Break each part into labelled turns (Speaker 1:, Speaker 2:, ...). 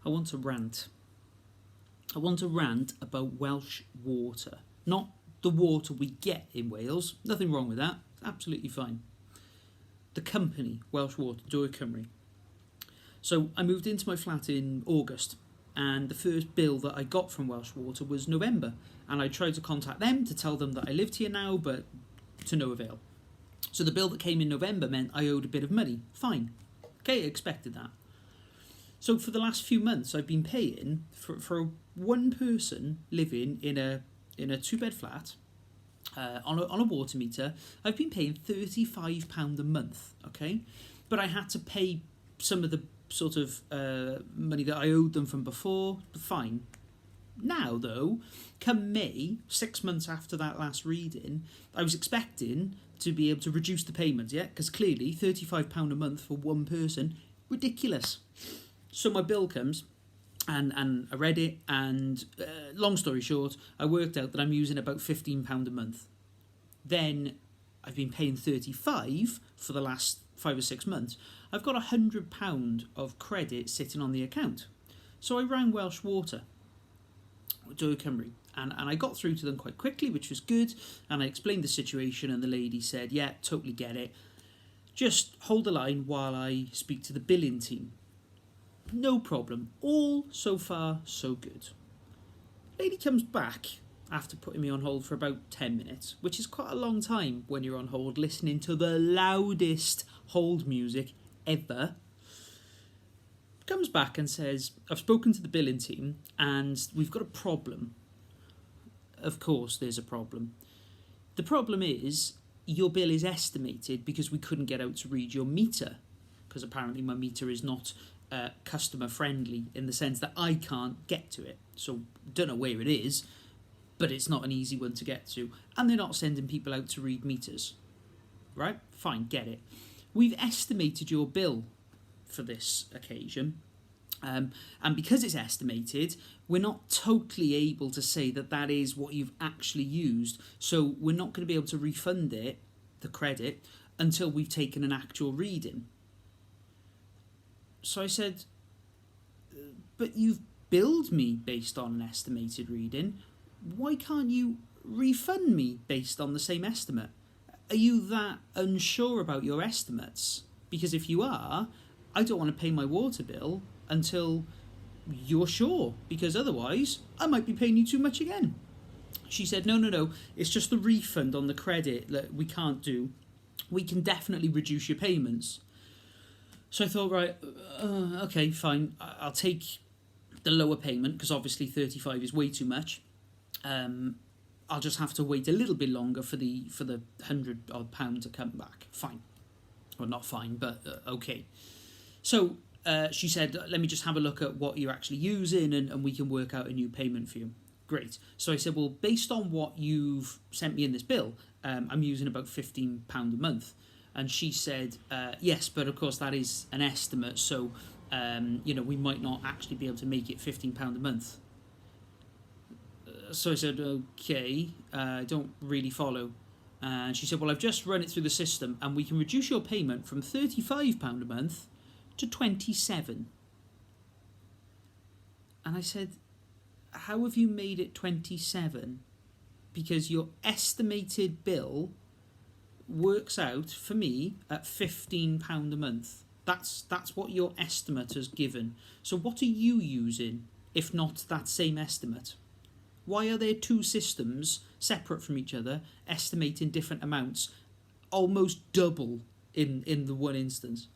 Speaker 1: I want to rant. I want to rant about Welsh Water. Not the water we get in Wales. Nothing wrong with that. It's absolutely fine. The company, Welsh Water, Dwyr Cymru. So I moved into my flat in August, and the first bill that I got from Welsh Water was November, and I tried to contact them to tell them that I lived here now, but to no avail. So the bill that came in November meant I owed a bit of money. Fine. Okay, I expected that. So for the last few months, I've been paying for one person living in a two-bed flat on a water meter. I've been paying £35 a month, okay? But I had to pay some of the sort of money that I owed them from before. Fine. Now, though, come May, 6 months after that last reading, I was expecting to be able to reduce the payments, yeah? Because clearly, £35 a month for one person, ridiculous. So my bill comes, and I read it, and long story short, I worked out that I'm using about £15 a month. Then I've been paying £35 for the last 5 or 6 months. I've got £100 of credit sitting on the account. So I rang Welsh Water, Dwyr Cymru, and I got through to them quite quickly, which was good, and I explained the situation, and the lady said, yeah, totally get it. Just hold the line while I speak to the billing team. No problem. All so far, so good. Lady comes back after putting me on hold for about 10 minutes, which is quite a long time when you're on hold listening to the loudest hold music ever. Comes back and says, I've spoken to the billing team and we've got a problem. Of course there's a problem. The problem is your bill is estimated because we couldn't get out to read your meter, because apparently my meter is not customer friendly in the sense that I can't get to it. So don't know where it is, but it's not an easy one to get to, and they're not sending people out to read meters. Right? Fine, get it. We've estimated your bill for this occasion, and because it's estimated, we're not totally able to say that that is what you've actually used, so we're not going to be able to refund it, the credit, until we've taken an actual reading. So I said, but you've billed me based on an estimated reading. Why can't you refund me based on the same estimate? Are you that unsure about your estimates? Because if you are, I don't want to pay my water bill until you're sure, because otherwise I might be paying you too much again. She said, no, it's just the refund on the credit that we can't do. We can definitely reduce your payments. So I thought, right, okay, fine. I'll take the lower payment because obviously 35 is way too much. I'll just have to wait a little bit longer for the £100 to come back. Fine. Well, not fine, but okay. So she said, let me just have a look at what you're actually using and we can work out a new payment for you. Great. So I said, well, based on what you've sent me in this bill, I'm using about £15 a month. And she said, yes, but of course that is an estimate, so we might not actually be able to make it £15 a month. So I said, okay, I don't really follow. And she said, well, I've just run it through the system and we can reduce your payment from £35 a month to £27. And I said, how have you made it 27? Because your estimated bill works out for me at £15 a month. That's what your estimate has given. So what are you using if not that same estimate? Why are there two systems separate from each other estimating different amounts, almost double in the one instance?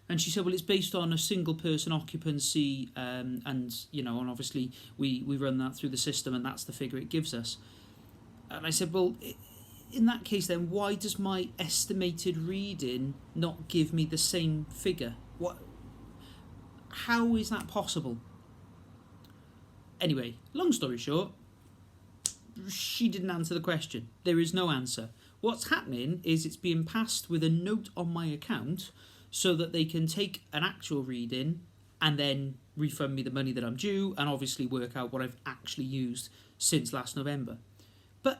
Speaker 1: And she said, well, it's based on a single person occupancy, and obviously we run that through the system and that's the figure it gives us. And I said, well, in that case then, why does my estimated reading not give me the same figure? How is that possible? Anyway, long story short, she didn't answer the question. There is no answer. What's happening is it's being passed with a note on my account so that they can take an actual reading and then refund me the money that I'm due and obviously work out what I've actually used since last November. But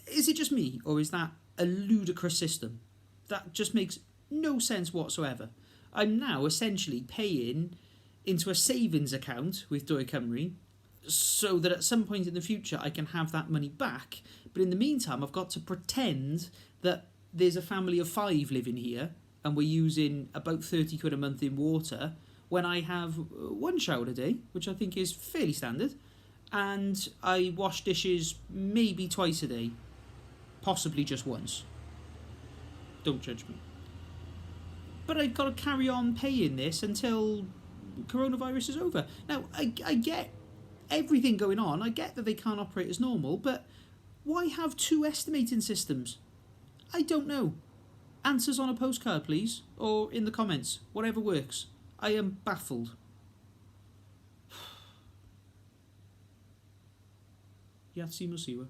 Speaker 1: is it just me, or is that a ludicrous system? That just makes no sense whatsoever. I'm now essentially paying into a savings account with Dwy Cymru so that at some point in the future I can have that money back. But in the meantime, I've got to pretend that there's a family of 5 living here and we're using about 30 quid a month in water when I have 1 shower a day, which I think is fairly standard, and I wash dishes maybe twice a day, possibly just once. Don't judge me. But I've got to carry on paying this until coronavirus is over. Now, I get everything going on. I get that they can't operate as normal, but why have 2 estimating systems? I don't know. Answers on a postcard, please, or in the comments, whatever works. I am baffled. Yath Siwa.